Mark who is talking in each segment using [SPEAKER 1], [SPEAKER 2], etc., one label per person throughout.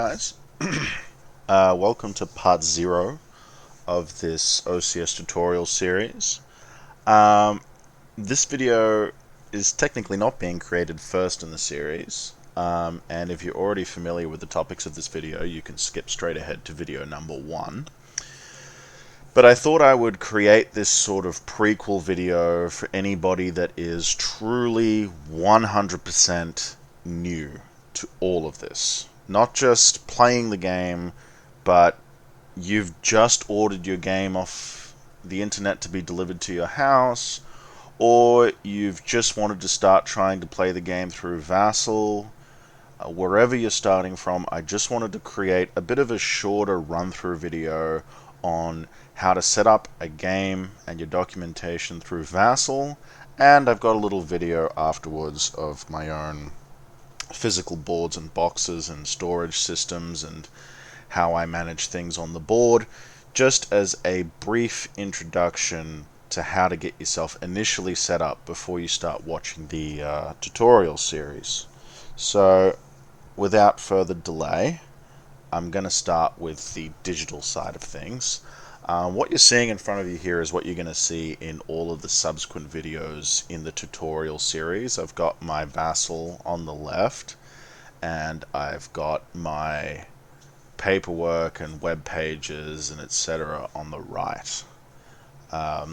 [SPEAKER 1] guys, welcome to part 0 of this OCS tutorial series. This video is technically not being created first in the series, and if you're already familiar with the topics of this video, you can skip straight ahead to video number 1. But I thought I would create this sort of prequel video for anybody that is truly 100% new to all of this. Not just playing the game, but you've just ordered your game off the internet to be delivered to your house, or you've just wanted to start trying to play the game through Vassal. Wherever you're starting from, I just wanted to create a bit of a shorter run-through video on how to set up a game and your documentation through Vassal, and I've got a little video afterwards of my own physical boards and boxes and storage systems and how I manage things on the board, just as a brief introduction to how to get yourself initially set up before you start watching the tutorial series. So without further delay, I'm going to start with the digital side of things. What you're seeing in front of you here is what you're going to see in all of the subsequent videos in the tutorial series. I've got my Vassal on the left, and I've got my paperwork and web pages and etc. on the right. I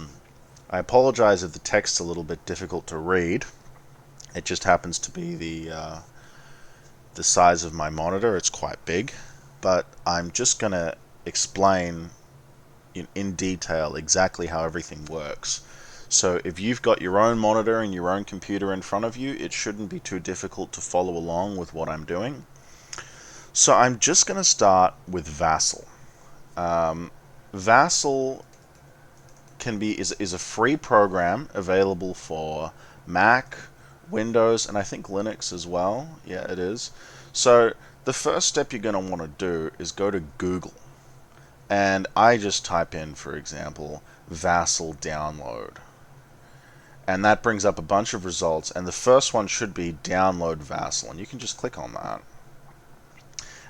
[SPEAKER 1] apologize if the text's a little bit difficult to read. It just happens to be the size of my monitor. It's quite big, but I'm just going to explain in detail exactly how everything works. So if you've got your own monitor and your own computer in front of you, it shouldn't be too difficult to follow along with what I'm doing. So I'm just going to start with Vassal. Vassal is a free program available for Mac, Windows, and I think Linux as well. Yeah, it is. So the first step you're going to want to do is go to Google. And I just type in, for example, Vassal download. And that brings up a bunch of results. And the first one should be download Vassal. And you can just click on that.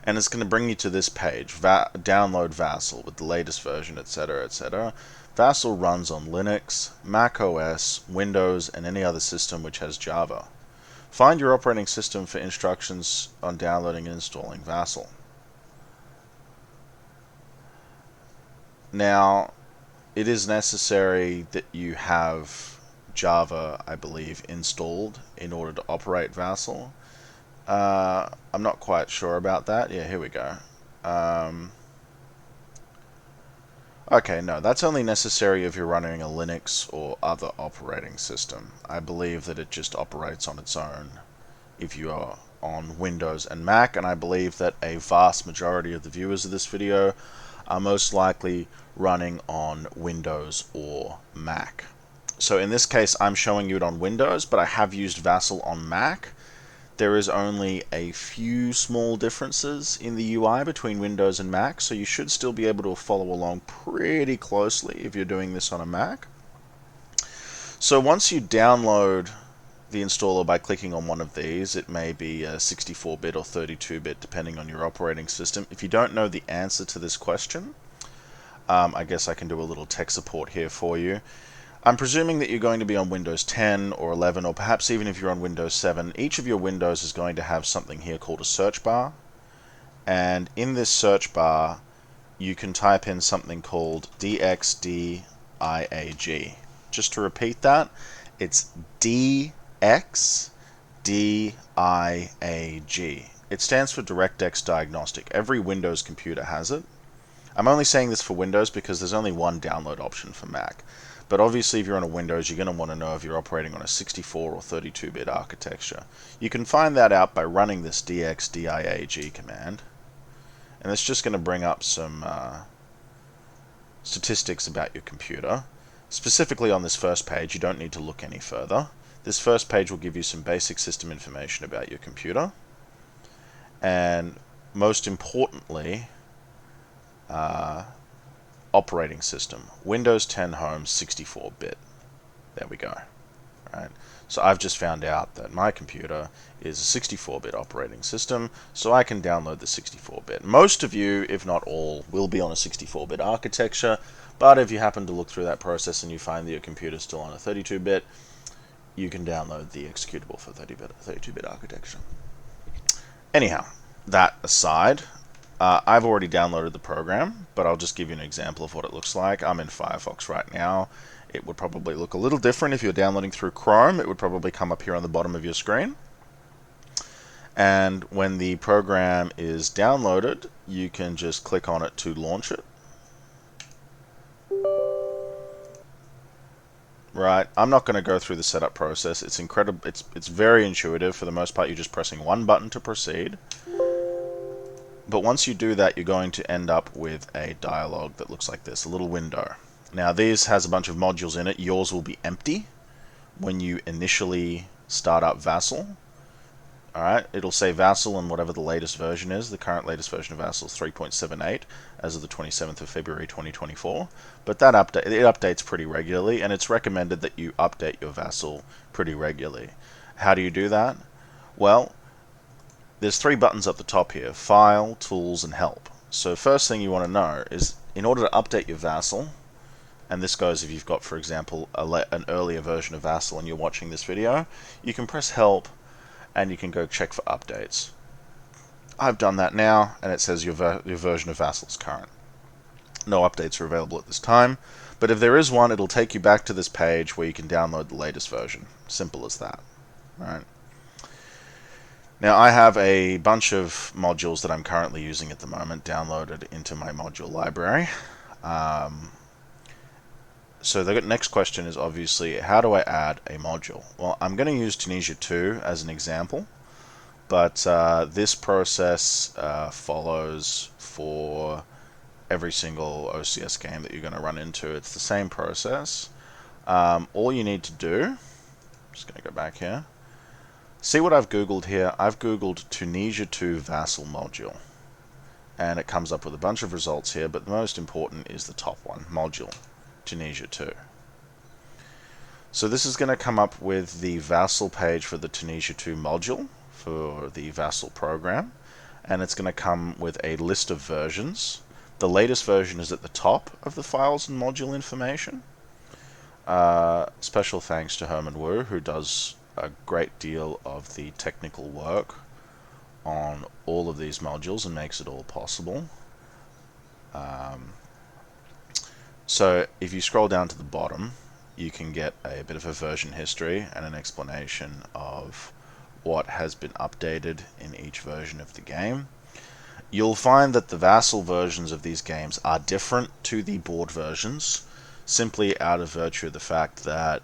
[SPEAKER 1] And it's going to bring you to this page, download Vassal with the latest version, etc., etc. Vassal runs on Linux, Mac OS, Windows, and any other system which has Java. Find your operating system for instructions on downloading and installing Vassal. Now, it is necessary that you have Java, I believe, installed in order to operate Vassal. I'm not quite sure about that. Yeah, here we go. Okay, no, that's only necessary if you're running a Linux or other operating system. I believe that it just operates on its own if you are on Windows and Mac, and I believe that a vast majority of the viewers of this video are most likely running on Windows or Mac. So in this case, I'm showing you it on Windows, but I have used Vassal on Mac. There is only a few small differences in the UI between Windows and Mac, so you should still be able to follow along pretty closely if you're doing this on a Mac. So once you download the installer by clicking on one of these, it may be 64-bit or 32-bit depending on your operating system. If you don't know the answer to this question, I guess I can do a little tech support here for you. I'm presuming that you're going to be on Windows 10 or 11, or perhaps even if you're on Windows 7. Each of your windows is going to have something here called a search bar, and in this search bar you can type in something called DXDIAG. Just to repeat that, it's DXDIAG. It stands for DirectX Diagnostic. Every Windows computer has it. I'm only saying this for Windows because there's only one download option for Mac. But obviously if you're on a Windows, you're going to want to know if you're operating on a 64 or 32-bit architecture. You can find that out by running this DXDIAG command. And it's just going to bring up some statistics about your computer. Specifically on this first page, you don't need to look any further. This first page will give you some basic system information about your computer. And most importantly, operating system. Windows 10 Home 64-bit. There we go. right? So I've just found out that my computer is a 64-bit operating system, so I can download the 64-bit. Most of you, if not all, will be on a 64-bit architecture, but if you happen to look through that process and you find that your computer's still on a 32-bit, you can download the executable for 32-bit architecture. Anyhow, that aside, I've already downloaded the program, but I'll just give you an example of what it looks like. I'm in Firefox right now. It would probably look a little different if you're downloading through Chrome. It would probably come up here on the bottom of your screen. And when the program is downloaded, you can just click on it to launch it. Right, I'm not going to go through the setup process. It's incredible. It's very intuitive. For the most part, you're just pressing one button to proceed. But once you do that, you're going to end up with a dialog that looks like this, a little window. Now, this has a bunch of modules in it. Yours will be empty when you initially start up Vassal. Alright, it'll say Vassal and whatever the latest version is. The current latest version of Vassal is 3.78 as of the 27th of February 2024. But that it updates pretty regularly, and it's recommended that you update your Vassal pretty regularly. How do you do that? Well, there's three buttons up the top here: File, Tools, and Help. So first thing you want to know is, in order to update your Vassal, and this goes if you've got, for example, an earlier version of Vassal and you're watching this video, you can press Help and you can go check for updates. I've done that now, and it says your version of Vassal is current. No updates are available at this time, but if there is one, it'll take you back to this page where you can download the latest version. Simple as that. All right. Now, I have a bunch of modules that I'm currently using at the moment downloaded into my module library. So the next question is obviously, how do I add a module? Well, I'm going to use Tunisia 2 as an example, but this process follows for every single OCS game that you're going to run into. It's the same process. All you need to do, I'm just going to go back here, see what I've Googled here. I've Googled Tunisia 2 Vassal module, and it comes up with a bunch of results here, but the most important is the top one, module. Tunisia 2. So this is going to come up with the Vassal page for the Tunisia 2 module for the Vassal program, and it's going to come with a list of versions. The latest version is at the top of the files and module information. Special thanks to Herman Wu, who does a great deal of the technical work on all of these modules and makes it all possible. So if you scroll down to the bottom, you can get a bit of a version history and an explanation of what has been updated in each version of the game. You'll find that the Vassal versions of these games are different to the board versions, simply out of virtue of the fact that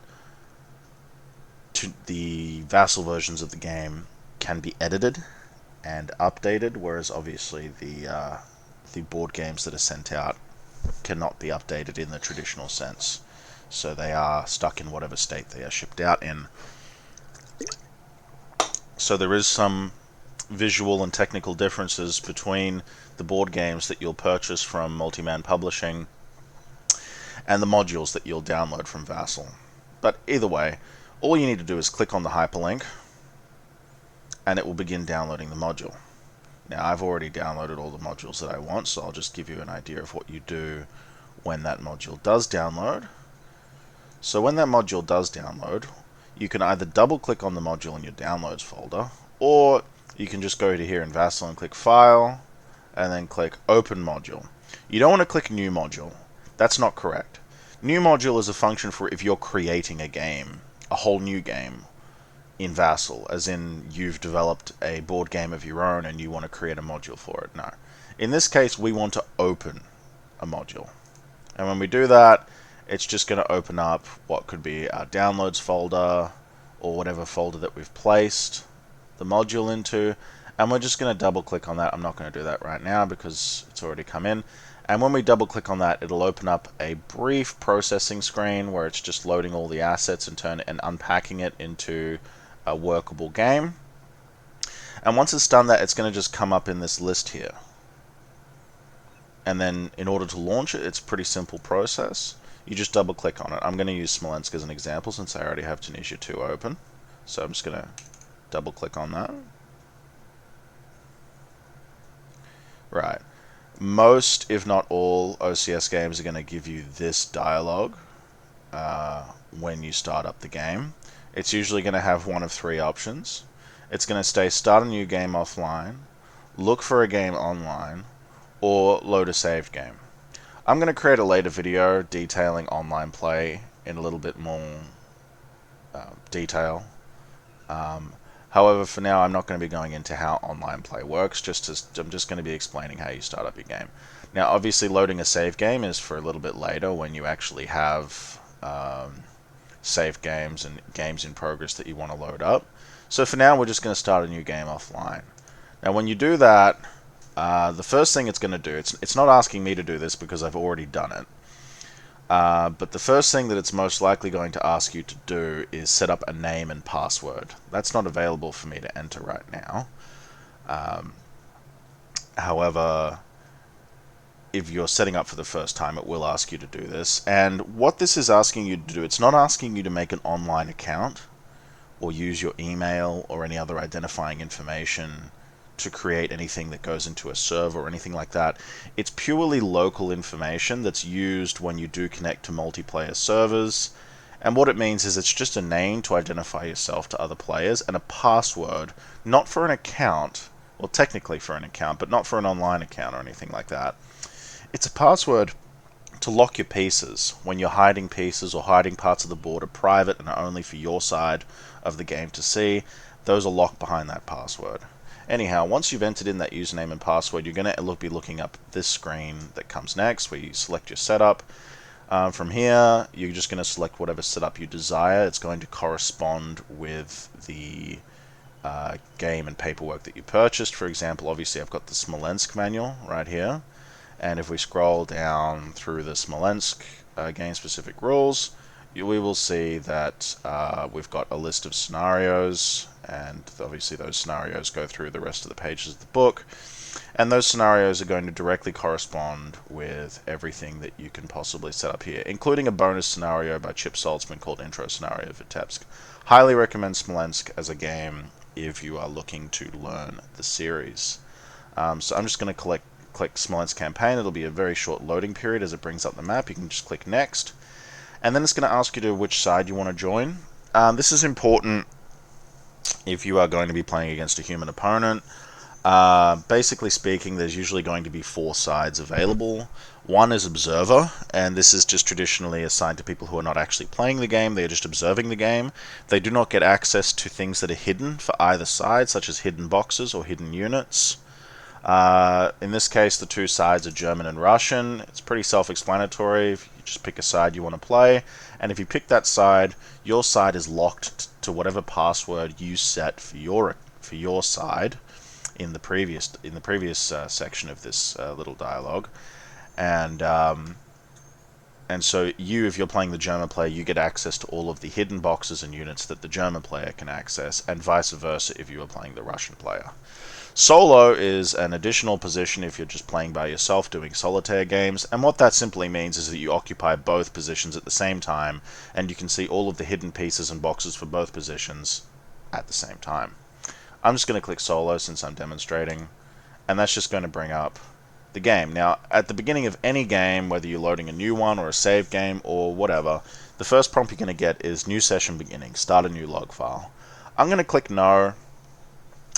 [SPEAKER 1] the Vassal versions of the game can be edited and updated, whereas obviously the board games that are sent out cannot be updated in the traditional sense. So they are stuck in whatever state they are shipped out in. So there is some visual and technical differences between the board games that you'll purchase from Multiman Publishing and the modules that you'll download from Vassal. But either way, all you need to do is click on the hyperlink and it will begin downloading the module. Now, I've already downloaded all the modules that I want, so I'll just give you an idea of what you do when that module does download. So when that module does download, you can either double click on the module in your downloads folder, or you can just go to here in Vassal and click File, and then click Open Module. You don't want to click New Module. That's not correct. New Module is a function for if you're creating a game, a whole new game, in Vassal, as in you've developed a board game of your own and you want to create a module for it. No. In this case, we want to open a module. And when we do that, it's just going to open up what could be our downloads folder or whatever folder that we've placed the module into. And we're just going to double click on that. I'm not going to do that right now because it's already come in. And when we double click on that, it'll open up a brief processing screen where it's just loading all the assets and unpacking it into a workable game. And once it's done that, it's going to just come up in this list here. And then in order to launch it, it's a pretty simple process. you just double click on it. I'm going to use Smolensk as an example since I already have Tunisia 2 open. So I'm just going to double click on that. Right. Most, if not all, OCS games are going to give you this dialogue when you start up the game. It's usually going to have one of three options. It's going to say start a new game offline, look for a game online, or load a saved game. I'm going to create a later video detailing online play in a little bit more detail. However, for now, I'm not going to be going into how online play works. I'm just going to be explaining how you start up your game. Now, obviously, loading a save game is for a little bit later when you actually have save games and games in progress that you want to load up. So for now, we're just going to start a new game offline. Now, when you do that, the first thing it's going to do, it's not asking me to do this because I've already done it. But the first thing that it's most likely going to ask you to do is set up a name and password. That's not available for me to enter right now. However, if you're setting up for the first time, it will ask you to do this. And what this is asking you to do, it's not asking you to make an online account or use your email or any other identifying information to create anything that goes into a server or anything like that. It's purely local information that's used when you do connect to multiplayer servers. And what it means is it's just a name to identify yourself to other players and a password, not for an account, well, technically for an account, but not for an online account or anything like that. It's a password to lock your pieces when you're hiding pieces or hiding parts of the board are private and are only for your side of the game to see. Those are locked behind that password. Anyhow, once you've entered in that username and password, you're going to be looking up this screen that comes next where you select your setup. From here, you're just going to select whatever setup you desire. It's going to correspond with the game and paperwork that you purchased. For example, obviously I've got the Smolensk manual right here. And if we scroll down through the Smolensk game-specific rules, we will see that we've got a list of scenarios, and obviously those scenarios go through the rest of the pages of the book. And those scenarios are going to directly correspond with everything that you can possibly set up here, including a bonus scenario by Chip Saltzman called Intro Scenario Vitebsk. Highly recommend Smolensk as a game if you are looking to learn the series. So I'm just going to click Smolensk Campaign. It'll be a very short loading period as it brings up the map. You can just click Next. And then it's going to ask you to which side you want to join. This is important if you are going to be playing against a human opponent. Basically speaking, there's usually going to be 4 sides available. One is Observer, and this is just traditionally assigned to people who are not actually playing the game. They are just observing the game. They do not get access to things that are hidden for either side, such as hidden boxes or hidden units. In this case, the 2 sides are German and Russian. It's pretty self-explanatory. You just pick a side you want to play, and if you pick that side, your side is locked to whatever password you set for your side in the previous section of this little dialogue. And so if you're playing the German player, you get access to all of the hidden boxes and units that the German player can access, and vice versa if you are playing the Russian player. Solo is an additional position if you're just playing by yourself doing solitaire games, and what that simply means is that you occupy both positions at the same time, and you can see all of the hidden pieces and boxes for both positions at the same time. I'm just going to click Solo since I'm demonstrating, and that's just going to bring up the game. Now, at the beginning of any game, whether you're loading a new one or a save game or whatever, the first prompt you're going to get is New Session Beginning, Start a New Log File. I'm going to click No,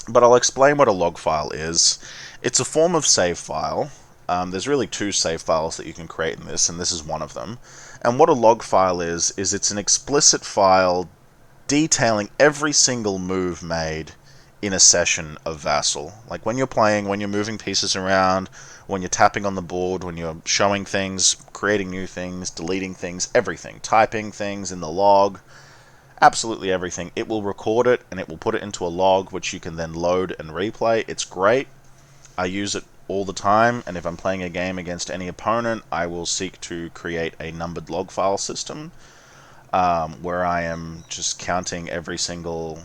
[SPEAKER 1] but I'll explain what a log file is. It's a form of save file. There's really 2 save files that you can create in this, and this is one of them. And what a log file is it's an explicit file detailing every single move made in a session of Vassal. Like when you're playing, when you're moving pieces around, when you're tapping on the board, when you're showing things, creating new things, deleting things, everything, typing things in the log, absolutely everything. It will record it and it will put it into a log which you can then load and replay. It's great. I use it all the time, and if I'm playing a game against any opponent, I will seek to create a numbered log file system where I am just counting every single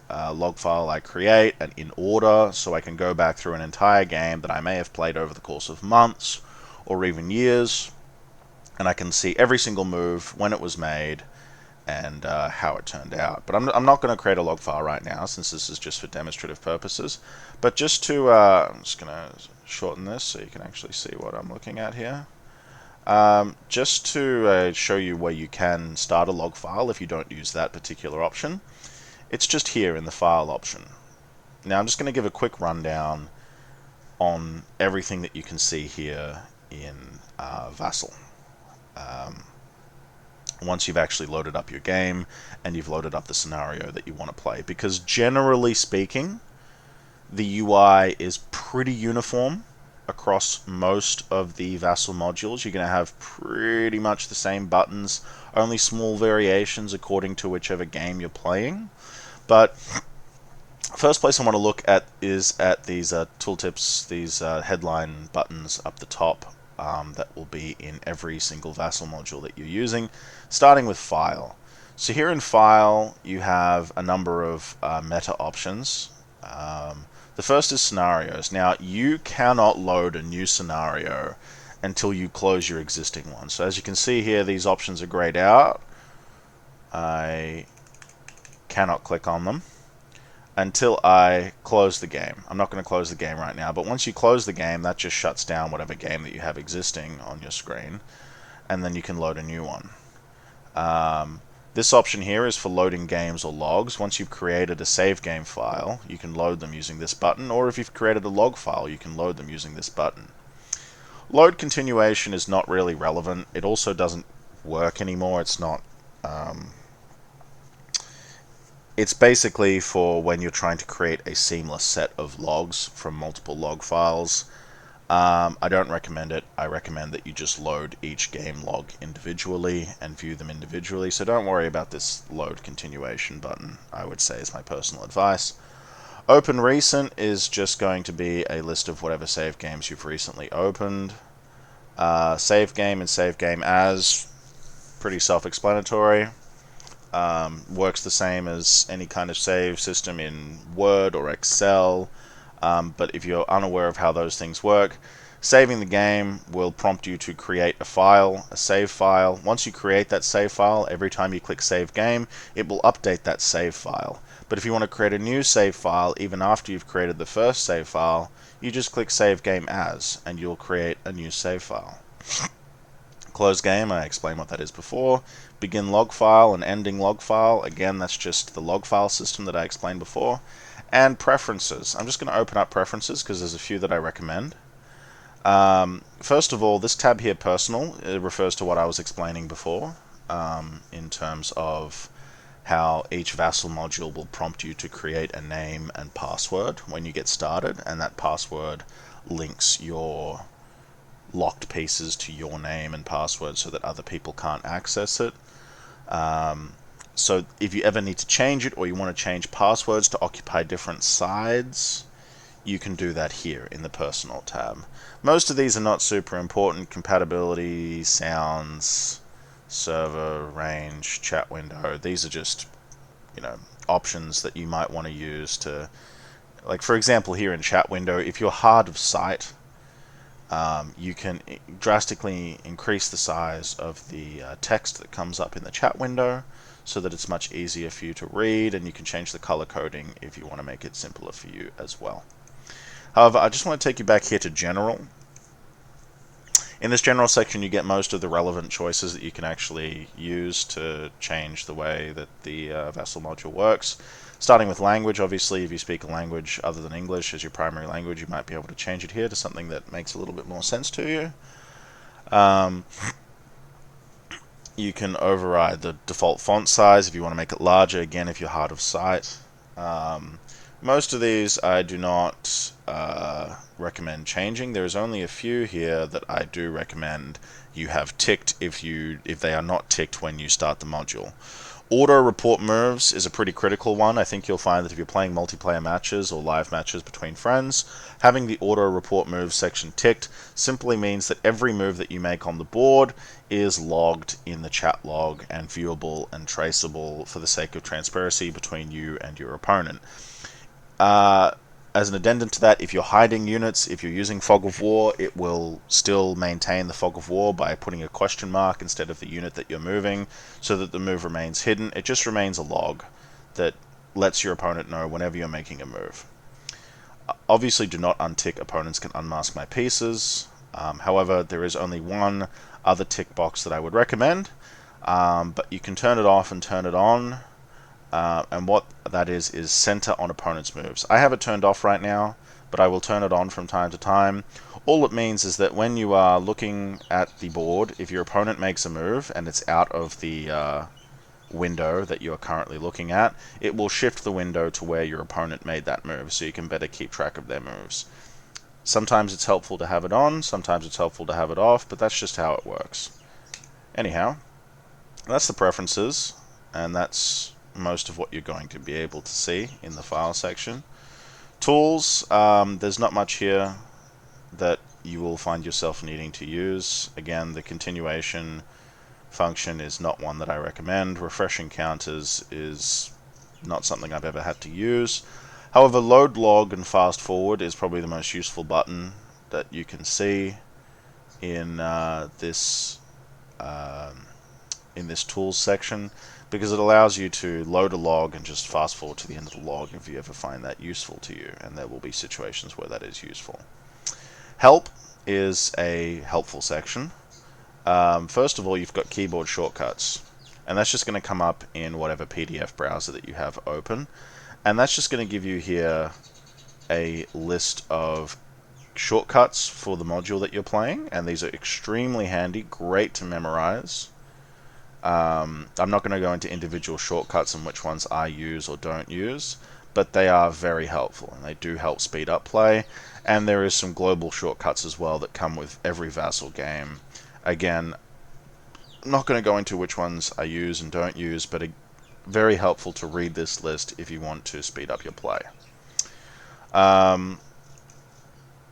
[SPEAKER 1] log file I create and in order, so I can go back through an entire game that I may have played over the course of months or even years and I can see every single move, when it was made, and how it turned out. But I'm not going to create a log file right now, since this is just for demonstrative purposes. But just to, I'm just going to shorten this so you can actually see what I'm looking at here. Just to show you where you can start a log file if you don't use that particular option. It's just here in the file option. Now I'm just going to give a quick rundown on everything that you can see here in Vassal. Once you've actually loaded up your game and you've loaded up the scenario that you want to play, because generally speaking the UI is pretty uniform across most of the Vassal modules. You're going to have pretty much the same buttons, only small variations according to whichever game you're playing. But first place I want to look at is at these tooltips, these headline buttons up the top that will be in every single Vassal module that you're using, starting with File. So here in File you have a number of meta options. The first is Scenarios. Now you cannot load a new scenario until you close your existing one. So as you can see here, these options are grayed out. I cannot click on them until I close the game. I'm not going to close the game right now, but once you close the game, that just shuts down whatever game that you have existing on your screen, and then you can load a new one. This option here is for loading games or logs. Once you've created a save game file, you can load them using this button, or if you've created a log file, you can load them using this button. Load continuation is not really relevant. It also doesn't work anymore. It's not... It's basically for when you're trying to create a seamless set of logs from multiple log files. I don't recommend it. I recommend that you just load each game log individually and view them individually. So don't worry about this load continuation button, I would say, is my personal advice. Open Recent is just going to be a list of whatever save games you've recently opened. Save Game and Save Game As, pretty self-explanatory. Works the same as any kind of save system in Word or Excel, but if you're unaware of how those things work, saving the game will prompt you to create a file, a save file. Once you create that save file, every time you click Save Game, it will update that save file. But if you want to create a new save file, even after you've created the first save file, you just click Save Game As, and you'll create a new save file. Close game, I explained what that is before. Begin log file and ending log file, again that's just the log file system that I explained before. And preferences. I'm just going to open up preferences because there's a few that I recommend. First of all, this tab here, Personal, it refers to what I was explaining before in terms of how each Vassal module will prompt you to create a name and password when you get started, and that password links your locked pieces to your name and password so that other people can't access it. So if you ever need to change it, or you want to change passwords to occupy different sides, you can do that here in the Personal tab. Most of these are not super important. Compatibility, sounds, server, range, chat window. These are just, options that you might want to use to, like for example here in chat window, if you're hard of sight, you can drastically increase the size of the text that comes up in the chat window so that it's much easier for you to read, and you can change the color coding if you want to make it simpler for you as well. However, I just want to take you back here to General. In this General section you get most of the relevant choices that you can actually use to change the way that the Vassal module works. Starting with language, obviously if you speak a language other than English as your primary language, you might be able to change it here to something that makes a little bit more sense to you. You can override the default font size if you want to make it larger, again if you're hard of sight. Most of these I do not recommend changing. There's only a few here that I do recommend you have ticked if they are not ticked when you start the module. Auto report moves is a pretty critical one. I think you'll find that if you're playing multiplayer matches or live matches between friends, having the auto report moves section ticked simply means that every move that you make on the board is logged in the chat log and viewable and traceable for the sake of transparency between you and your opponent. As an addendum to that, if you're hiding units, if you're using Fog of War, it will still maintain the Fog of War by putting a question mark instead of the unit that you're moving, so that the move remains hidden. It just remains a log that lets your opponent know whenever you're making a move. Obviously, do not untick opponents can unmask my pieces. However, there is only one other tick box that I would recommend, but you can turn it off and turn it on. And what that is center on opponent's moves. I have it turned off right now, but I will turn it on from time to time. All it means is that when you are looking at the board, if your opponent makes a move and it's out of the window that you are currently looking at, it will shift the window to where your opponent made that move, so you can better keep track of their moves. Sometimes it's helpful to have it on, sometimes it's helpful to have it off, but that's just how it works. Anyhow, that's the preferences, and that's most of what you're going to be able to see in the file section. Tools, there's not much here that you will find yourself needing to use. Again, the continuation function is not one that I recommend. Refreshing counters is not something I've ever had to use. However, load log and fast forward is probably the most useful button that you can see in this tools section, because it allows you to load a log and just fast forward to the end of the log if you ever find that useful to you, and there will be situations where that is useful. Help is a helpful section. First of all, you've got keyboard shortcuts, and that's just going to come up in whatever PDF browser that you have open, and that's just going to give you here a list of shortcuts for the module that you're playing, and these are extremely handy, great to memorize. I'm not going to go into individual shortcuts and which ones I use or don't use, but they are very helpful, and they do help speed up play. And there is some global shortcuts as well that come with every Vassal game. Again, I'm not going to go into which ones I use and don't use, but very helpful to read this list if you want to speed up your play.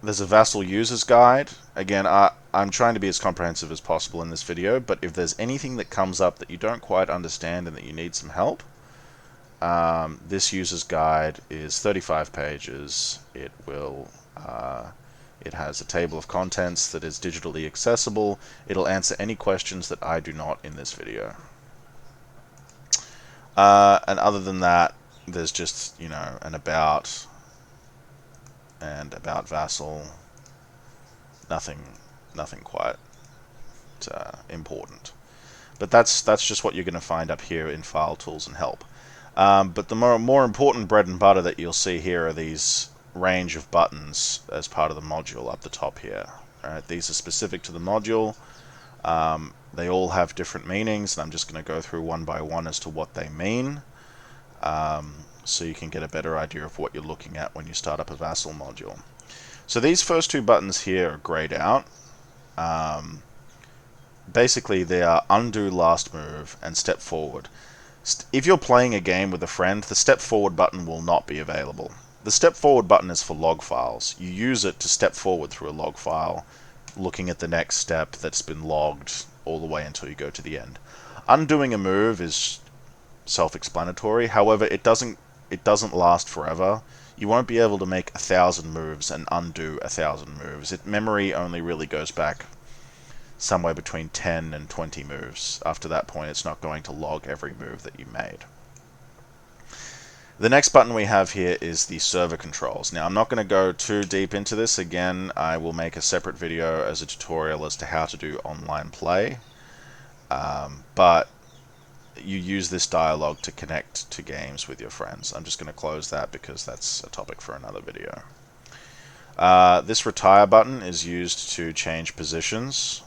[SPEAKER 1] There's a Vassal User's Guide. Again, I'm trying to be as comprehensive as possible in this video, but if there's anything that comes up that you don't quite understand and that you need some help, this User's Guide is 35 pages. It has a table of contents that is digitally accessible. It'll answer any questions that I do not in this video. And other than that, there's just, an about and about Vassal. Nothing quite important. But that's just what you're going to find up here in File, Tools, and Help. But the more important bread and butter that you'll see here are these range of buttons as part of the module up the top here. Right? These are specific to the module. They all have different meanings, and I'm just going to go through one by one as to what they mean, so you can get a better idea of what you're looking at when you start up a Vassal module. So these first two buttons here are grayed out. Basically, they are undo last move and step forward. If you're playing a game with a friend, the step forward button will not be available. The step forward button is for log files. You use it to step forward through a log file, looking at the next step that's been logged all the way until you go to the end. Undoing a move is self-explanatory. However, it doesn't last forever. You won't be able to make 1,000 moves and undo 1,000 moves. Memory only really goes back somewhere between 10 and 20 moves. After that point, it's not going to log every move that you made. The next button we have here is the server controls. Now, I'm not going to go too deep into this. Again, I will make a separate video as a tutorial as to how to do online play. But you use this dialog to connect to games with your friends. I'm just going to close that because that's a topic for another video. This retire button is used to change positions.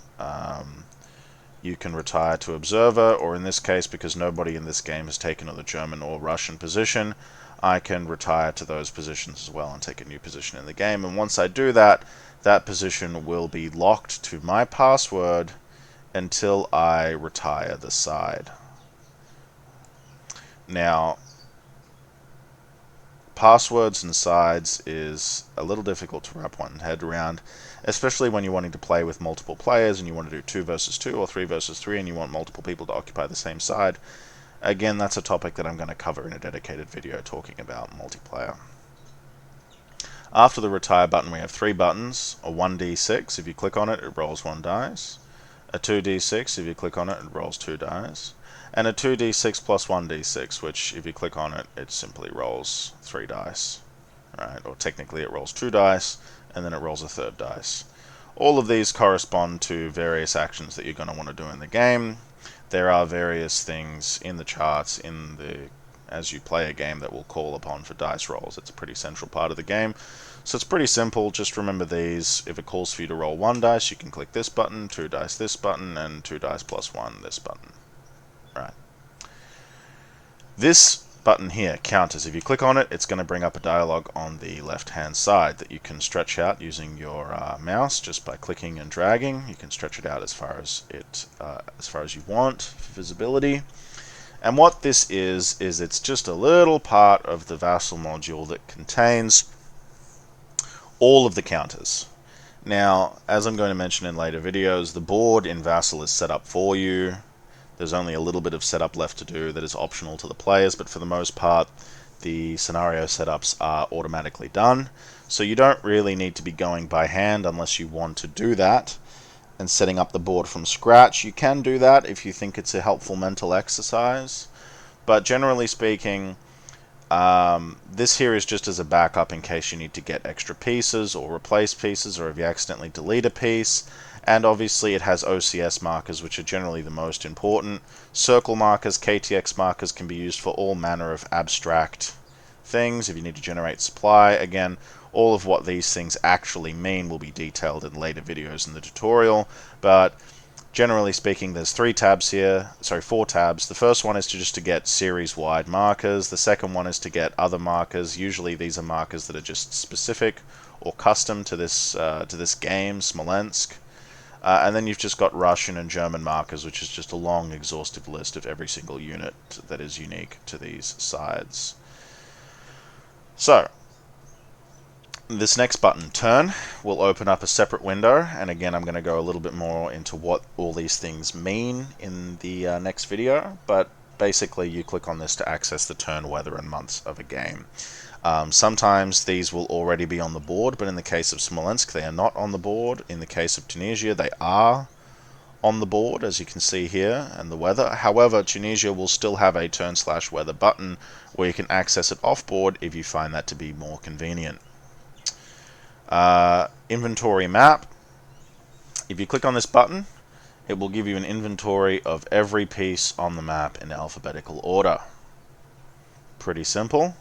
[SPEAKER 1] You can retire to observer, or in this case, because nobody in this game has taken the German or Russian position, I can retire to those positions as well and take a new position in the game. And once I do that, that position will be locked to my password until I retire the side. Now, passwords and sides is a little difficult to wrap one's head around, especially when you're wanting to play with multiple players and you want to do 2 versus 2 or 3 versus 3 and you want multiple people to occupy the same side. Again, that's a topic that I'm going to cover in a dedicated video talking about multiplayer. After the retire button, we have 3 buttons. A 1d6, if you click on it, it rolls 1 dice. A 2d6, if you click on it, it rolls 2 dice. And a 2d6 plus 1d6, which if you click on it, it simply rolls 3 dice. Right? Or technically it rolls 2 dice, and then it rolls a 3rd dice. All of these correspond to various actions that you're going to want to do in the game. There are various things in the charts as you play a game that will call upon for dice rolls. It's a pretty central part of the game. So it's pretty simple. Just remember these. If it calls for you to roll 1 dice, you can click this button, 2 dice this button, and 2 dice plus 1 this button. Right. This button here, counters. If you click on it, it's going to bring up a dialog on the left-hand side that you can stretch out using your mouse just by clicking and dragging. You can stretch it out as far as you want for visibility. And what this is it's just a little part of the Vassal module that contains all of the counters. Now, as I'm going to mention in later videos, the board in Vassal is set up for you. There's only a little bit of setup left to do that is optional to the players, but for the most part, the scenario setups are automatically done. So you don't really need to be going by hand unless you want to do that. And setting up the board from scratch, you can do that if you think it's a helpful mental exercise. But generally speaking, this here is just as a backup in case you need to get extra pieces or replace pieces, or if you accidentally delete a piece. And obviously it has OCS markers, which are generally the most important. Circle markers, KTX markers can be used for all manner of abstract things. If you need to generate supply, again, all of what these things actually mean will be detailed in later videos in the tutorial. But generally speaking, there's 4 tabs. The first one is just to get series-wide markers. The second one is to get other markers. Usually these are markers that are just specific or custom to this game, Smolensk. And then you've just got Russian and German markers, which is just a long, exhaustive list of every single unit that is unique to these sides. So, this next button, Turn, will open up a separate window, and again I'm going to go a little bit more into what all these things mean in the next video, but basically you click on this to access the turn, weather, and months of a game. Sometimes these will already be on the board, but in the case of Smolensk they are not on the board. In the case of Tunisia they are on the board, as you can see here, and the weather. However, Tunisia will still have a turn/weather button where you can access it off board if you find that to be more convenient. Inventory map. If you click on this button, it will give you an inventory of every piece on the map in alphabetical order. Pretty simple.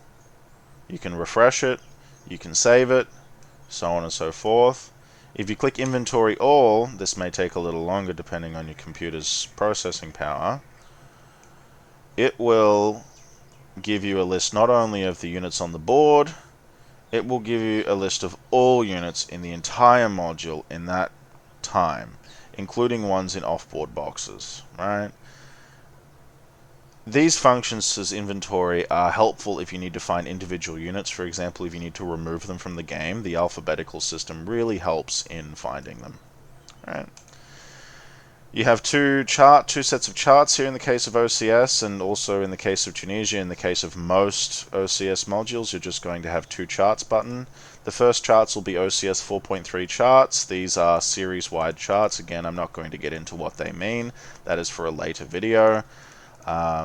[SPEAKER 1] You can refresh it, you can save it, so on and so forth. If you click Inventory All, this may take a little longer depending on your computer's processing power. It will give you a list not only of the units on the board, it will give you a list of all units in the entire module in that time, including ones in off-board boxes, right? These functions as inventory are helpful if you need to find individual units. For example, if you need to remove them from the game, the alphabetical system really helps in finding them. Right. You have two sets of charts here in the case of OCS, and also in the case of Tunisia. In the case of most OCS modules, you're just going to have 2 charts button. The first charts will be OCS 4.3 charts. These are series-wide charts. Again, I'm not going to get into what they mean. That is for a later video.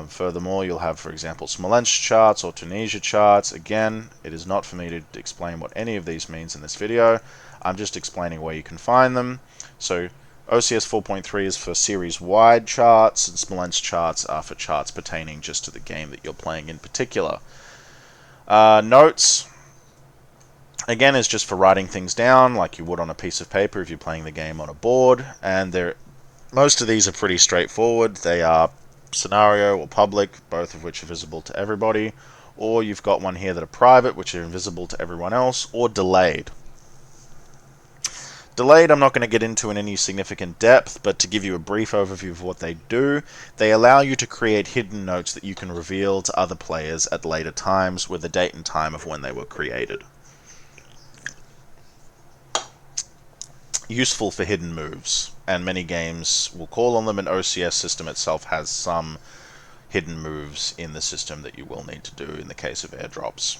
[SPEAKER 1] Furthermore, you'll have, for example, Smolensk charts or Tunisia charts. Again, it is not for me to explain what any of these means in this video. I'm just explaining where you can find them. So OCS 4.3 is for series-wide charts, and Smolensk charts are for charts pertaining just to the game that you're playing in particular. Notes, again, is just for writing things down like you would on a piece of paper if you're playing the game on a board. And most of these are pretty straightforward. They are scenario or public, both of which are visible to everybody, or you've got one here that are private, which are invisible to everyone else, or delayed. Delayed I'm not going to get into in any significant depth, but to give you a brief overview of what they do, they allow you to create hidden notes that you can reveal to other players at later times with the date and time of when they were created. Useful for hidden moves, and many games will call on them, and OCS system itself has some hidden moves in the system that you will need to do in the case of airdrops.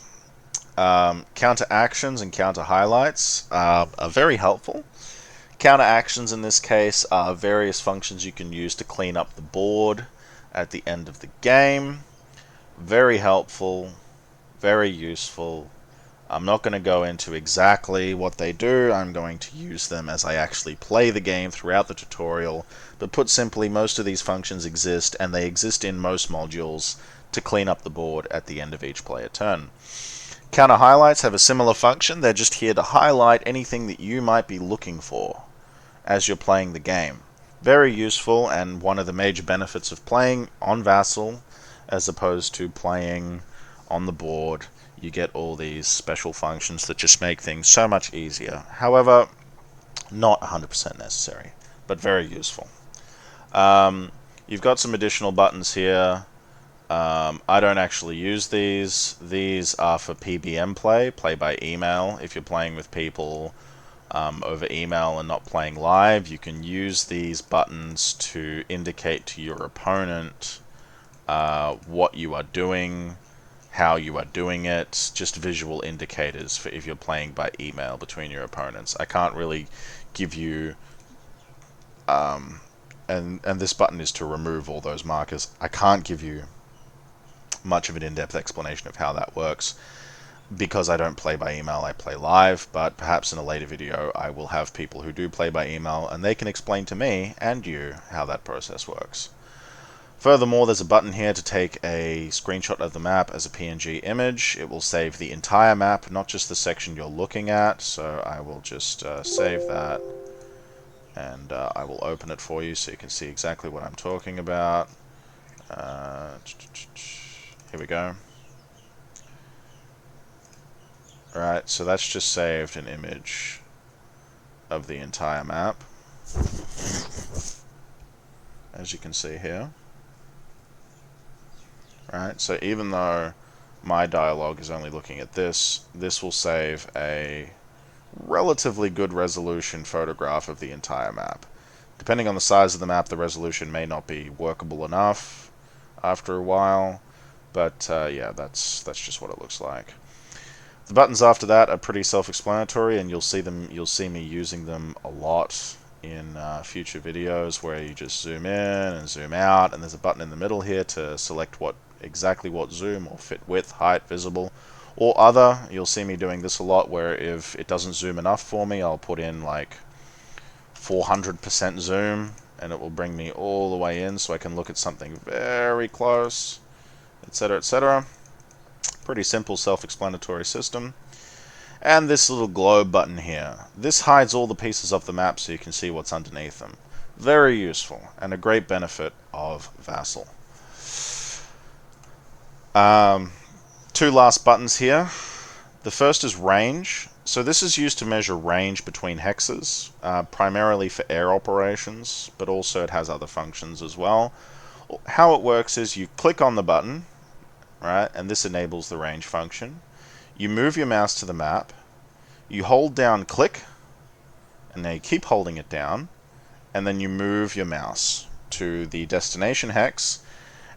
[SPEAKER 1] Counter actions and counter highlights are very helpful. Counter actions in this case are various functions you can use to clean up the board at the end of the game. Very helpful, very useful. I'm not going to go into exactly what they do. I'm going to use them as I actually play the game throughout the tutorial. But put simply, most of these functions exist, and they exist in most modules to clean up the board at the end of each player turn. Counter highlights have a similar function. They're just here to highlight anything that you might be looking for as you're playing the game. Very useful, and one of the major benefits of playing on Vassal as opposed to playing on the board. You get all these special functions that just make things so much easier. However, not 100% necessary, but very useful. You've got some additional buttons here. I don't actually use these. These are for PBM play by email. If you're playing with people over email and not playing live, you can use these buttons to indicate to your opponent what you are doing, how you are doing it, just visual indicators for if you're playing by email between your opponents. I can't really give you, and this button is to remove all those markers. I can't give you much of an in-depth explanation of how that works because I don't play by email, I play live, but perhaps in a later video I will have people who do play by email and they can explain to me and you how that process works. Furthermore, there's a button here to take a screenshot of the map as a PNG image. It will save the entire map, not just the section you're looking at. So I will just save that, and I will open it for you so you can see exactly what I'm talking about. Here we go. Alright, so that's just saved an image of the entire map, as you can see here. Right, so even though my dialogue is only looking at this, this will save a relatively good resolution photograph of the entire map. Depending on the size of the map, the resolution may not be workable enough after a while, but yeah, that's just what it looks like. The buttons after that are pretty self-explanatory, and you'll see me using them a lot in future videos where you just zoom in and zoom out, and there's a button in the middle here to select exactly what zoom or fit width, height, visible, or other. You'll see me doing this a lot where if it doesn't zoom enough for me, I'll put in like 400% zoom and it will bring me all the way in so I can look at something very close, etc., etc. Pretty simple self-explanatory system. And this little globe button here, this hides all the pieces of the map so you can see what's underneath them. Very useful and a great benefit of Vassal. Two last buttons here. The first is range. So this is used to measure range between hexes, primarily for air operations, but also it has other functions as well. How it works is you click on the button, right, and this enables the range function. You move your mouse to the map, you hold down click, and then you keep holding it down, and then you move your mouse to the destination hex,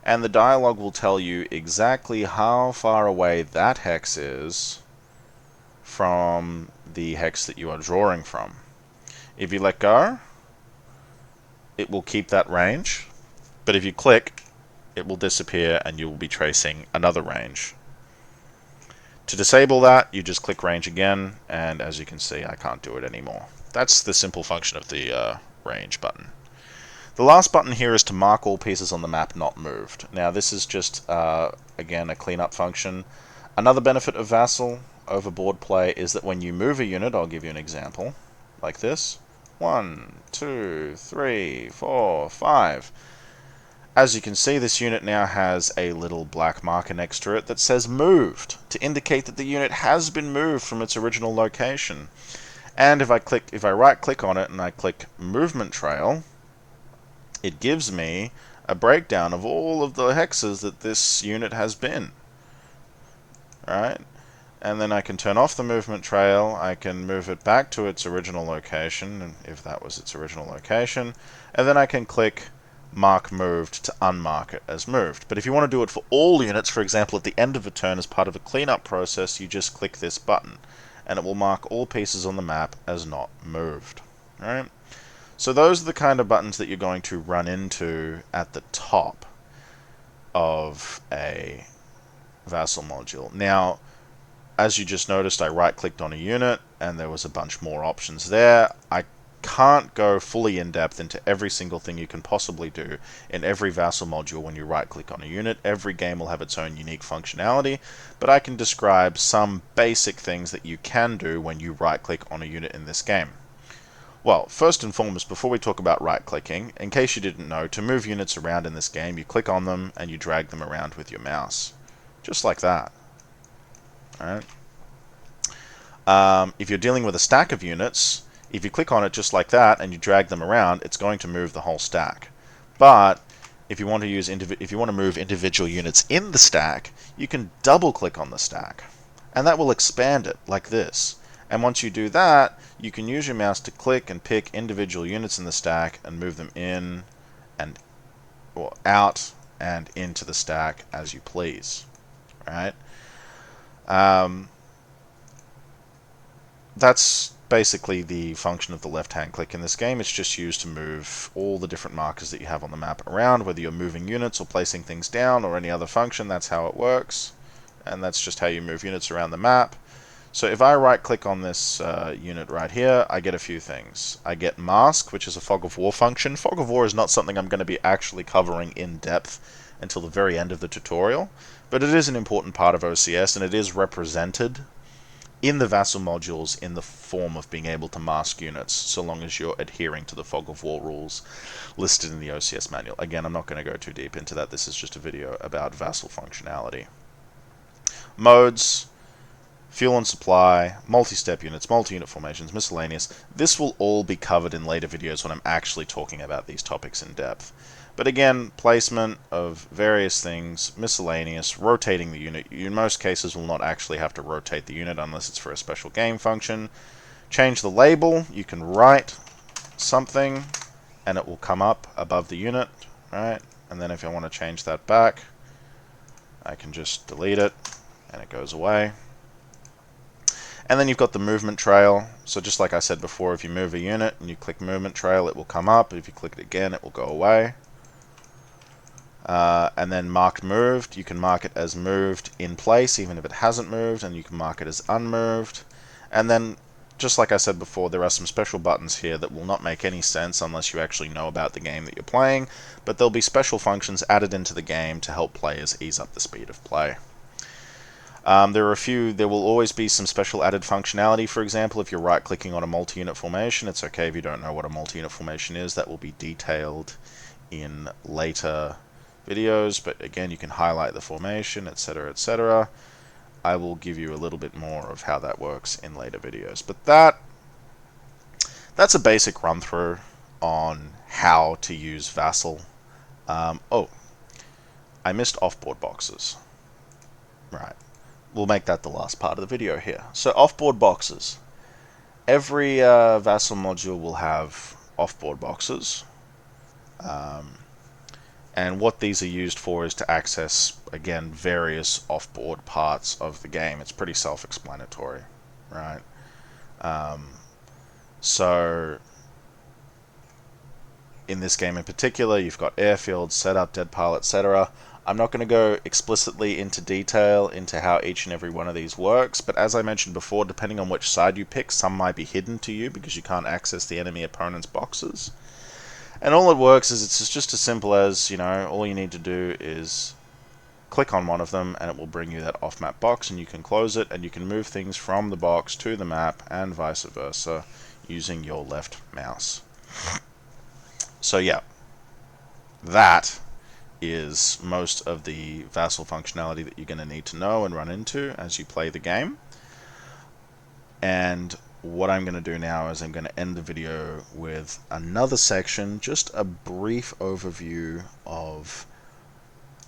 [SPEAKER 1] and the dialog will tell you exactly how far away that hex is from the hex that you are drawing from. If you let go, it will keep that range, but if you click, it will disappear and you will be tracing another range. To disable that, you just click range again, and as you can see, I can't do it anymore. That's the simple function of the range button. The last button here is to mark all pieces on the map not moved. Now this is just, again, a cleanup function. Another benefit of Vassal over board play is that when you move a unit, I'll give you an example, like this. 1, 2, 3, 4, 5. As you can see, this unit now has a little black marker next to it that says moved, to indicate that the unit has been moved from its original location. And if I right click on it and I click movement trail, it gives me a breakdown of all of the hexes that this unit has been. Right? And then I can turn off the movement trail, I can move it back to its original location, if that was its original location, and then I can click mark moved to unmark it as moved. But if you want to do it for all units, for example, at the end of a turn as part of a cleanup process, you just click this button, and it will mark all pieces on the map as not moved. Alright? So those are the kind of buttons that you're going to run into at the top of a Vassal module. Now, as you just noticed, I right-clicked on a unit, and there was a bunch more options there. I can't go fully in-depth into every single thing you can possibly do in every Vassal module when you right-click on a unit. Every game will have its own unique functionality, but I can describe some basic things that you can do when you right-click on a unit in this game. Well, first and foremost, before we talk about right-clicking, in case you didn't know, to move units around in this game, you click on them and you drag them around with your mouse. Just like that. Alright. If you're dealing with a stack of units, if you click on it just like that and you drag them around, it's going to move the whole stack. But if you want to move individual units in the stack, you can double-click on the stack, and that will expand it like this. And once you do that, you can use your mouse to click and pick individual units in the stack and move them in and out and into the stack as you please. Right? That's basically the function of the left-hand click in this game. It's just used to move all the different markers that you have on the map around, whether you're moving units or placing things down or any other function. That's how it works, and that's just how you move units around the map. So if I right-click on this unit right here, I get a few things. I get mask, which is a fog of war function. Fog of war is not something I'm going to be actually covering in depth until the very end of the tutorial, but it is an important part of OCS, and it is represented in the Vassal modules in the form of being able to mask units, so long as you're adhering to the Fog of War rules listed in the OCS manual. Again, I'm not going to go too deep into that. This is just a video about Vassal functionality. Modes, fuel and supply, multi-step units, multi-unit formations, miscellaneous. This will all be covered in later videos when I'm actually talking about these topics in depth. But again, placement of various things, miscellaneous, rotating the unit. You in most cases will not actually have to rotate the unit unless it's for a special game function. Change the label. You can write something and it will come up above the unit, right? And then if I want to change that back, I can just delete it and it goes away. And then you've got the movement trail. So just like I said before, if you move a unit and you click movement trail, it will come up. If you click it again, it will go away. And then marked moved, you can mark it as moved in place even if it hasn't moved, and you can mark it as unmoved. And then, just like I said before, there are some special buttons here that will not make any sense unless you actually know about the game that you're playing, but there'll be special functions added into the game to help players ease up the speed of play. There will always be some special added functionality. For example, if you're right-clicking on a multi-unit formation, it's okay if you don't know what a multi-unit formation is. That will be detailed in later videos, but again, you can highlight the formation, etc., etc. I will give you a little bit more of how that works in later videos. But that's a basic run-through on how to use Vassal. Oh, I missed offboard boxes. Right. We'll make that the last part of the video here. So offboard boxes. Every Vassal module will have offboard boxes. And what these are used for is to access, again, various offboard parts of the game. It's pretty self-explanatory, right? So in this game in particular, you've got airfield, setup, dead pile, etc. I'm not going to go explicitly into detail into how each and every one of these works, but as I mentioned before, depending on which side you pick, some might be hidden to you because you can't access the enemy opponent's boxes. And all it works is it's just as simple as, all you need to do is click on one of them and it will bring you that off-map box, and you can close it and you can move things from the box to the map and vice versa using your left mouse. So yeah, that is most of the Vassal functionality that you're going to need to know and run into as you play the game. And what I'm going to do now is I'm going to end the video with another section, just a brief overview of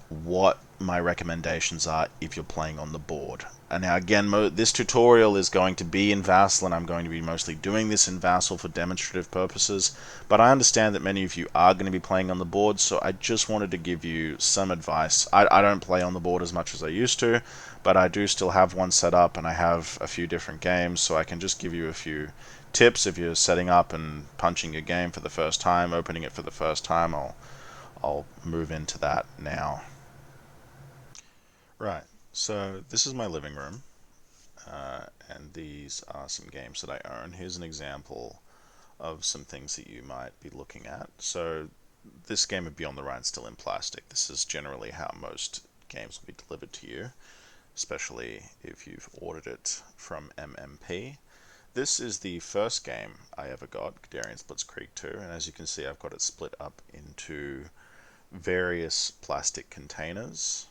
[SPEAKER 1] what my recommendations are if you're playing on the board. And now again, this tutorial is going to be in Vassal, and I'm going to be mostly doing this in Vassal for demonstrative purposes, but I understand that many of you are going to be playing on the board, so I just wanted to give you some advice. I don't play on the board as much as I used to, but I do still have one set up, and I have a few different games, so I can just give you a few tips if you're setting up and punching your game for the first time, opening it for the first time. I'll move into that now. Right, so this is my living room, and these are some games that I own. Here's an example of some things that you might be looking at. So this game of Beyond the Rhine still in plastic. This is generally how most games will be delivered to you, especially if you've ordered it from MMP. This is the first game I ever got, Guderian's Blitzkrieg 2, and as you can see I've got it split up into various plastic containers.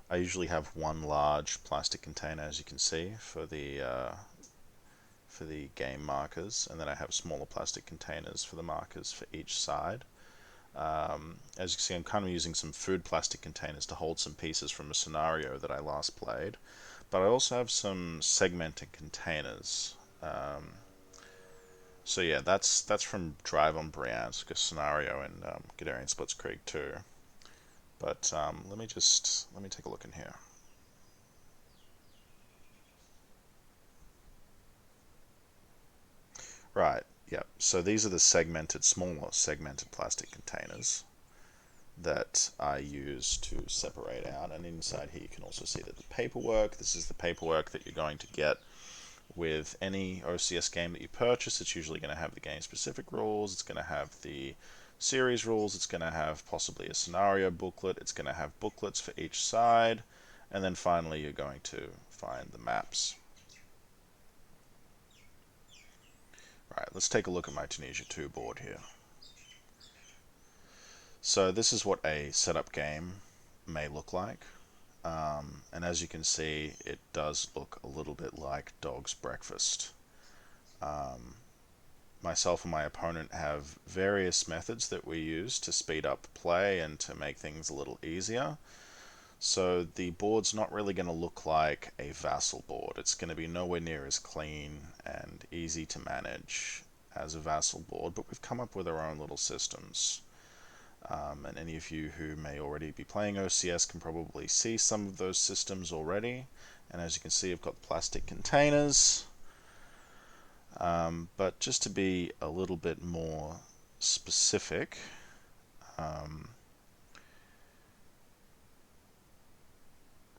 [SPEAKER 1] I usually have one large plastic container, as you can see, for the game markers, and then I have smaller plastic containers for the markers for each side. As you can see, I'm kind of using some food plastic containers to hold some pieces from a scenario that I last played, but I also have some segmented containers. So yeah, that's from Drive on Brienne's scenario in Guderian's Blitzkrieg 2. But let me take a look in here. Right, yep. So these are the smaller segmented plastic containers that I use to separate out. And inside here you can also see that the paperwork, this is the paperwork that you're going to get with any OCS game that you purchase. It's usually going to have the game-specific rules, it's going to have the series rules, it's going to have possibly a scenario booklet, it's going to have booklets for each side, and then finally you're going to find the maps. Right, let's take a look at my Tunisia 2 board here. So this is what a setup game may look like. And as you can see, it does look a little bit like Dog's Breakfast. Myself and my opponent have various methods that we use to speed up play and to make things a little easier. So the board's not really going to look like a Vassal board. It's going to be nowhere near as clean and easy to manage as a Vassal board, but we've come up with our own little systems. And any of you who may already be playing OCS can probably see some of those systems already. And as you can see, I've got plastic containers. But just to be a little bit more specific,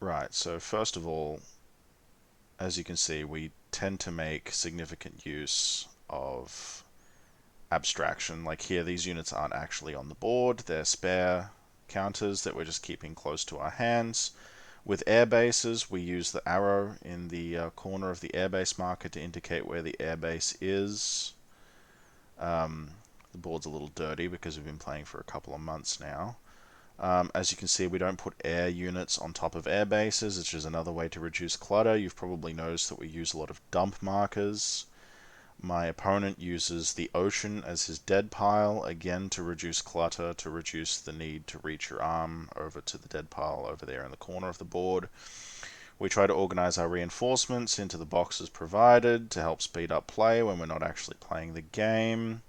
[SPEAKER 1] right, so first of all, as you can see, we tend to make significant use of abstraction. Like here, these units aren't actually on the board, they're spare counters that we're just keeping close to our hands. With air bases, we use the arrow in the corner of the airbase marker to indicate where the airbase is. The board's a little dirty because we've been playing for a couple of months now. As you can see, we don't put air units on top of air bases, which is another way to reduce clutter. You've probably noticed that we use a lot of dump markers. My opponent uses the ocean as his dead pile, again to reduce clutter, to reduce the need to reach your arm over to the dead pile over there in the corner of the board. We try to organize our reinforcements into the boxes provided to help speed up play when we're not actually playing the game.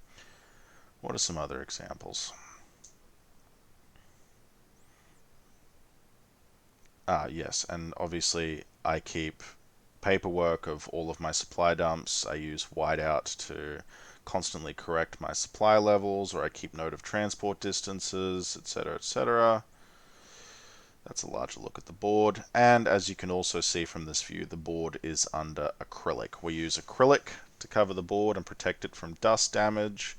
[SPEAKER 1] What are some other examples? Yes, and obviously I keep paperwork of all of my supply dumps. I use whiteout to constantly correct my supply levels, or I keep note of transport distances, etc., etc. That's a larger look at the board, and as you can also see from this view, the board is under acrylic. We use acrylic to cover the board and protect it from dust damage,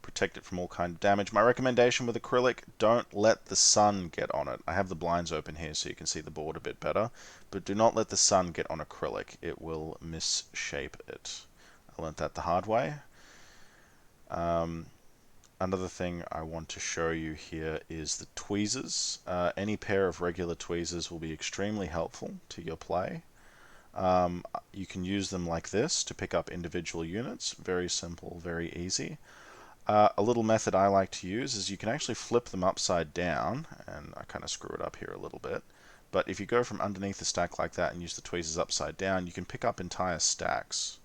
[SPEAKER 1] protect it from all kind of damage. My recommendation with acrylic, don't let the sun get on it. I have the blinds open here so you can see the board a bit better, but do not let the sun get on acrylic. It will misshape it. I learnt that the hard way. Another thing I want to show you here is the tweezers. Any pair of regular tweezers will be extremely helpful to your play. You can use them like this to pick up individual units. Very simple, very easy. A little method I like to use is you can actually flip them upside down, and I kind of screw it up here a little bit. But if you go from underneath the stack like that and use the tweezers upside down, you can pick up entire stacks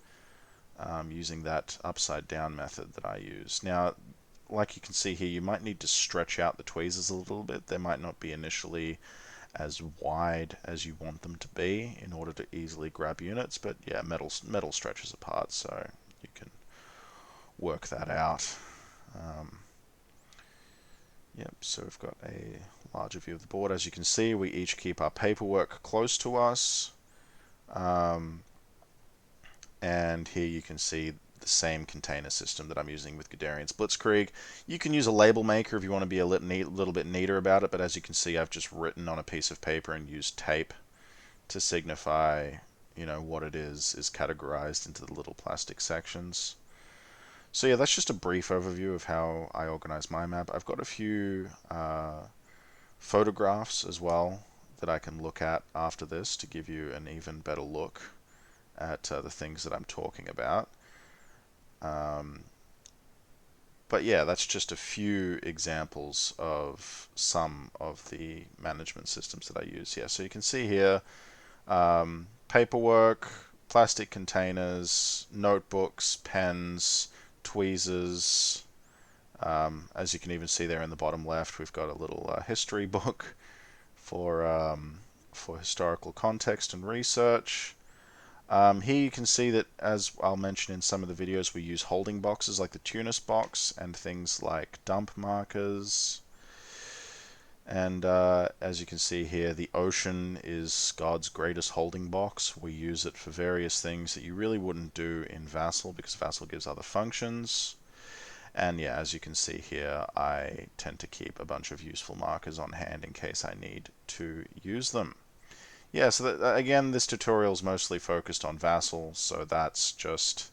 [SPEAKER 1] using that upside down method that I use. Now, like you can see here, you might need to stretch out the tweezers a little bit. They might not be initially as wide as you want them to be in order to easily grab units, but yeah, metal stretches apart, so you can work that out. Yep, so we've got a larger view of the board. As you can see, we each keep our paperwork close to us. And here you can see the same container system that I'm using with Guderian's Blitzkrieg. You can use a label maker if you want to be a little bit neater about it, but as you can see, I've just written on a piece of paper and used tape to signify, what it is categorized into the little plastic sections. So yeah, that's just a brief overview of how I organize my map. I've got a few photographs as well that I can look at after this to give you an even better look at the things that I'm talking about. But yeah, that's just a few examples of some of the management systems that I use. Yeah, so you can see here, paperwork, plastic containers, notebooks, pens, tweezers. As you can even see there in the bottom left, we've got a little history book for historical context and research. Here you can see that, as I'll mention in some of the videos, we use holding boxes like the Tunis box and things like dump markers. And as you can see here, the ocean is God's greatest holding box. We use it for various things that you really wouldn't do in Vassal because Vassal gives other functions. And yeah, as you can see here, I tend to keep a bunch of useful markers on hand in case I need to use them. Yeah, so again, this tutorial is mostly focused on Vassal, so that's just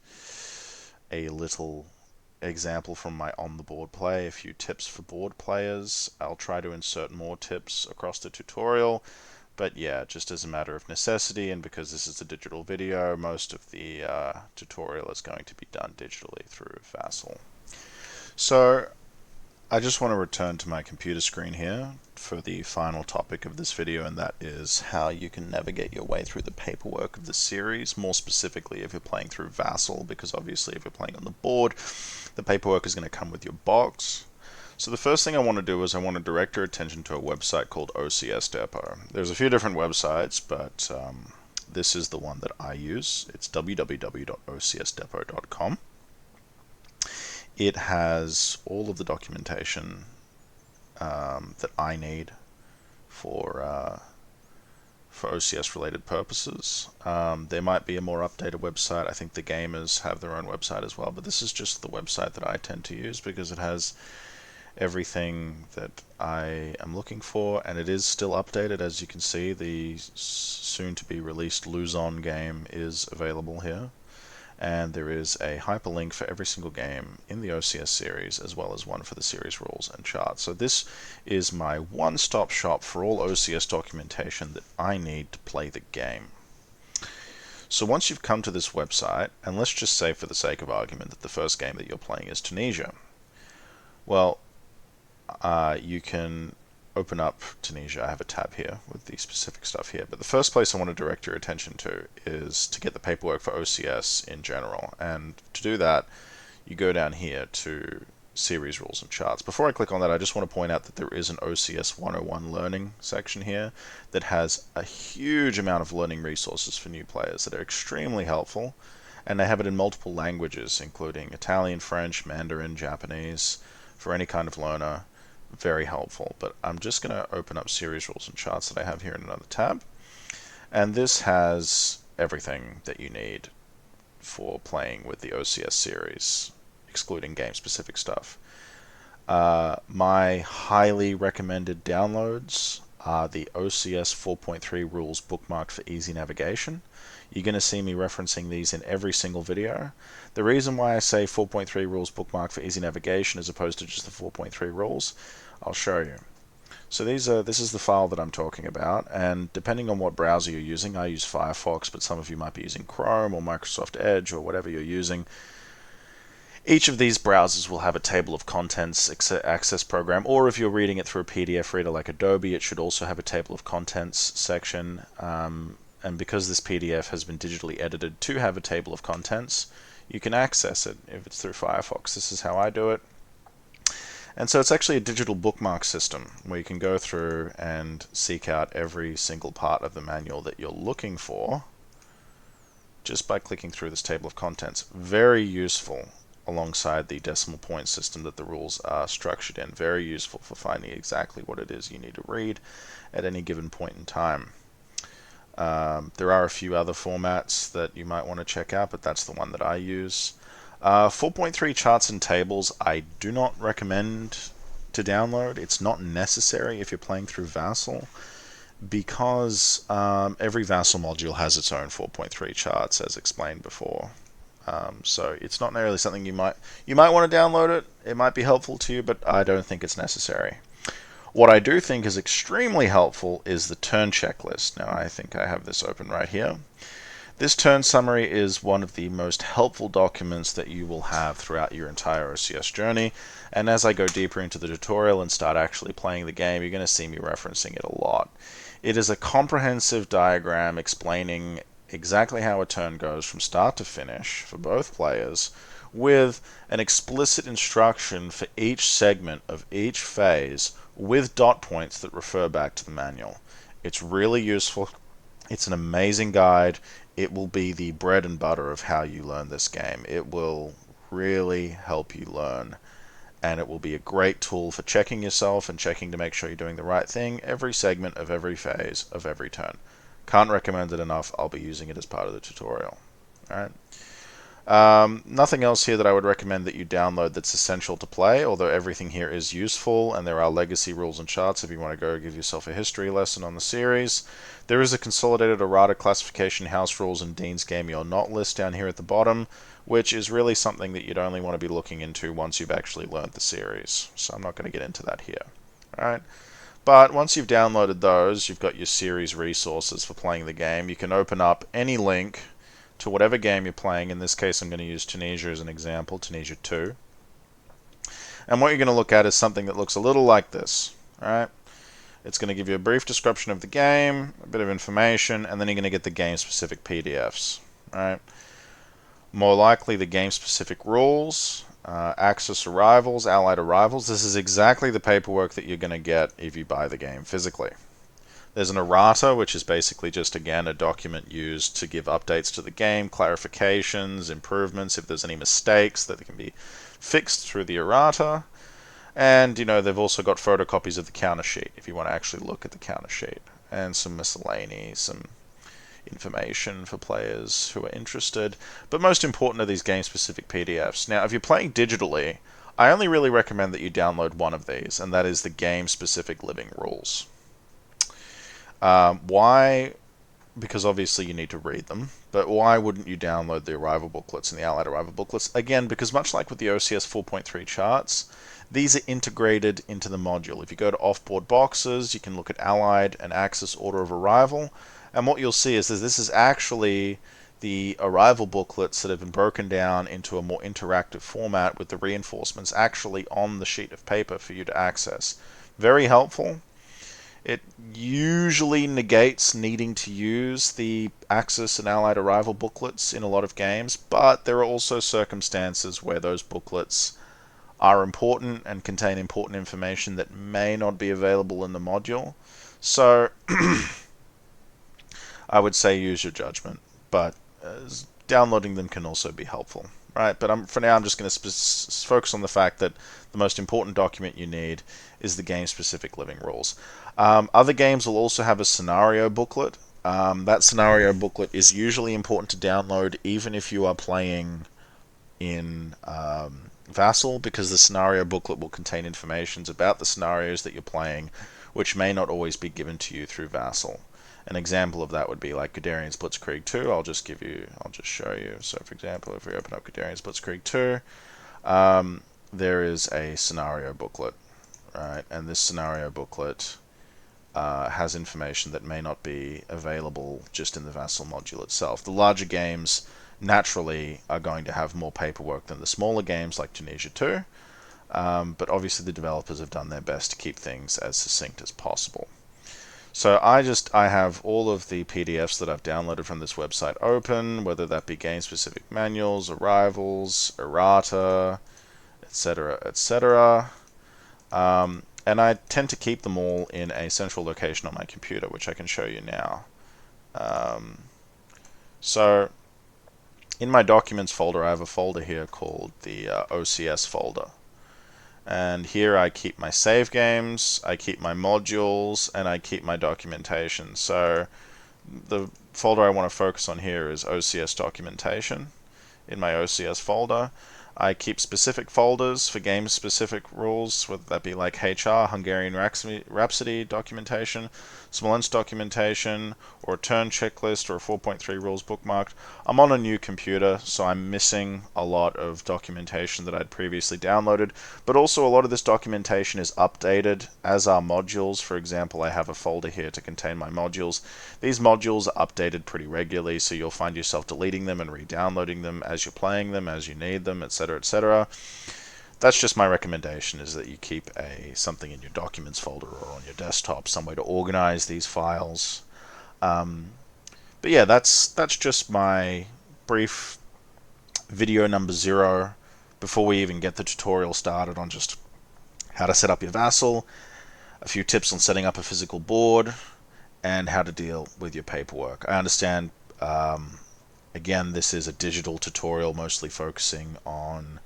[SPEAKER 1] a little example from my on-the-board play, a few tips for board players. I'll try to insert more tips across the tutorial, but yeah, just as a matter of necessity, and because this is a digital video, most of the tutorial is going to be done digitally through Vassal. So I just want to return to my computer screen here for the final topic of this video, and that is how you can navigate your way through the paperwork of the series, more specifically if you're playing through Vassal, because obviously if you're playing on the board, the paperwork is going to come with your box. So the first thing I want to do is I want to direct your attention to a website called OCS Depot. There's a few different websites, but this is the one that I use. It's www.ocsdepot.com. It has all of the documentation that I need for OCS related purposes. There might be a more updated website. I think the gamers have their own website as well, but this is just the website that I tend to use because it has everything that I am looking for, and it is still updated. As you can see, the soon to be released Luzon game is available here. And there is a hyperlink for every single game in the OCS series, as well as one for the series rules and charts. So this is my one-stop shop for all OCS documentation that I need to play the game. So once you've come to this website, and let's just say for the sake of argument that the first game that you're playing is Tunisia, well, you can open up Tunisia. I have a tab here with the specific stuff here, but the first place I want to direct your attention to is to get the paperwork for OCS in general, and to do that you go down here to series rules and charts. Before I click on that, I just want to point out that there is an OCS 101 learning section here that has a huge amount of learning resources for new players that are extremely helpful, and they have it in multiple languages including Italian, French, Mandarin, Japanese, for any kind of learner. Very helpful. But I'm just going to open up series rules and charts that I have here in another tab, and this has everything that you need for playing with the OCS series, excluding game specific stuff. My highly recommended downloads are the OCS 4.3 rules bookmarked for easy navigation. You're going to see me referencing these in every single video. The reason why I say 4.3 rules bookmarked for easy navigation as opposed to just the 4.3 rules, I'll show you. So this is the file that I'm talking about, and depending on what browser you're using, I use Firefox, but some of you might be using Chrome or Microsoft Edge or whatever you're using. Each of these browsers will have a table of contents access program, or if you're reading it through a PDF reader like Adobe, it should also have a table of contents section. And because this PDF has been digitally edited to have a table of contents, you can access it if it's through Firefox. This is how I do it. And so it's actually a digital bookmark system where you can go through and seek out every single part of the manual that you're looking for just by clicking through this table of contents. Very useful alongside the decimal point system that the rules are structured in. Very useful for finding exactly what it is you need to read at any given point in time. There are a few other formats that you might want to check out, but that's the one that I use. 4.3 charts and tables I do not recommend to download. It's not necessary if you're playing through Vassal, because every Vassal module has its own 4.3 charts, as explained before. So it's not really something you might want to download it. It might be helpful to you, but I don't think it's necessary. What I do think is extremely helpful is the turn checklist. Now I think I have this open right here. This turn summary is one of the most helpful documents that you will have throughout your entire OCS journey, and as I go deeper into the tutorial and start actually playing the game, you're going to see me referencing it a lot. It is a comprehensive diagram explaining exactly how a turn goes from start to finish for both players, with an explicit instruction for each segment of each phase with dot points that refer back to the manual. It's really useful. It's an amazing guide. It will be the bread and butter of how you learn this game. It will really help you learn, and it will be a great tool for checking yourself and checking to make sure you're doing the right thing every segment of every phase of every turn. Can't recommend it enough. I'll be using it as part of the tutorial. Alright. Nothing else here that I would recommend that you download that's essential to play, although everything here is useful, and there are legacy rules and charts if you want to go give yourself a history lesson on the series. There is a consolidated errata classification, house rules, and Dean's Game You're Not list down here at the bottom, which is really something that you'd only want to be looking into once you've actually learned the series. So I'm not going to get into that here. Alright. But once you've downloaded those, you've got your series resources for playing the game. You can open up any link to whatever game you're playing. In this case, I'm going to use Tunisia as an example, Tunisia 2. And what you're going to look at is something that looks a little like this. Alright? It's going to give you a brief description of the game, a bit of information, and then you're going to get the game-specific PDFs. Alright? More likely the game-specific rules, Axis arrivals, Allied arrivals. This is exactly the paperwork that you're going to get if you buy the game physically. There's an errata, which is basically just, again, a document used to give updates to the game, clarifications, improvements, if there's any mistakes that can be fixed through the errata. And, you know, they've also got photocopies of the counter sheet, if you want to actually look at the counter sheet. And some miscellany, some information for players who are interested. But most important are these game-specific PDFs. Now, if you're playing digitally, I only really recommend that you download one of these, and that is the game-specific living rules. Why? Because obviously you need to read them, but why wouldn't you download the arrival booklets and the Allied arrival booklets? Again, because much like with the OCS 4.3 charts, these are integrated into the module. If you go to offboard boxes, you can look at Allied and Axis order of arrival, and what you'll see is that this is actually the arrival booklets that have been broken down into a more interactive format with the reinforcements actually on the sheet of paper for you to access. Very helpful. It usually negates needing to use the Axis and Allied arrival booklets in a lot of games, but there are also circumstances where those booklets are important and contain important information that may not be available in the module. So I would say use your judgment, but downloading them can also be helpful. Right, but for now I'm just going to focus on the fact that the most important document you need is the game-specific living rules. Other games will also have a scenario booklet. That scenario booklet is usually important to download even if you are playing in Vassal, because the scenario booklet will contain information about the scenarios that you're playing, which may not always be given to you through Vassal. An example of that would be like Guderian's Blitzkrieg 2. I'll just show you. So, for example, if we open up Guderian's Blitzkrieg 2, there is a scenario booklet, right? And this scenario booklet has information that may not be available just in the Vassal module itself. The larger games naturally are going to have more paperwork than the smaller games like Tunisia 2, but obviously the developers have done their best to keep things as succinct as possible. So I have all of the PDFs that I've downloaded from this website open, whether that be game-specific manuals, arrivals, errata, etc., etc. And I tend to keep them all in a central location on my computer, which I can show you now. So in my documents folder, I have a folder here called the OCS folder. And here I keep my save games, I keep my modules, and I keep my documentation. So the folder I want to focus on here is OCS documentation. In my OCS folder, I keep specific folders for game-specific rules, whether that be like HR, Hungarian Rhapsody documentation, Smolensk documentation, or a turn checklist, or a 4.3 rules bookmarked. I'm on a new computer, so I'm missing a lot of documentation that I'd previously downloaded, but also a lot of this documentation is updated, as are modules. For example, I have a folder here to contain my modules. These modules are updated pretty regularly, so you'll find yourself deleting them and re-downloading them as you're playing them, as you need them, etc., etc. That's just my recommendation, is that you keep something in your documents folder or on your desktop, some way to organize these files. But yeah, that's just my brief video number 0 before we even get the tutorial started on just how to set up your Vassal, a few tips on setting up a physical board, and how to deal with your paperwork. I understand, again, this is a digital tutorial mostly focusing on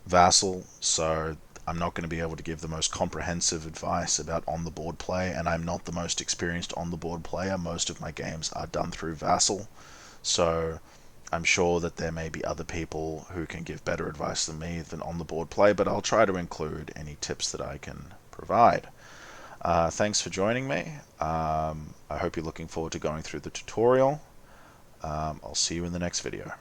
[SPEAKER 1] Vassal, so I'm not going to be able to give the most comprehensive advice about on-the-board play, and I'm not the most experienced on-the-board player. Most of my games are done through Vassal, so I'm sure that there may be other people who can give better advice than me than on-the-board play, but I'll try to include any tips that I can provide. Thanks for joining me. I hope you're looking forward to going through the tutorial. I'll see you in the next video.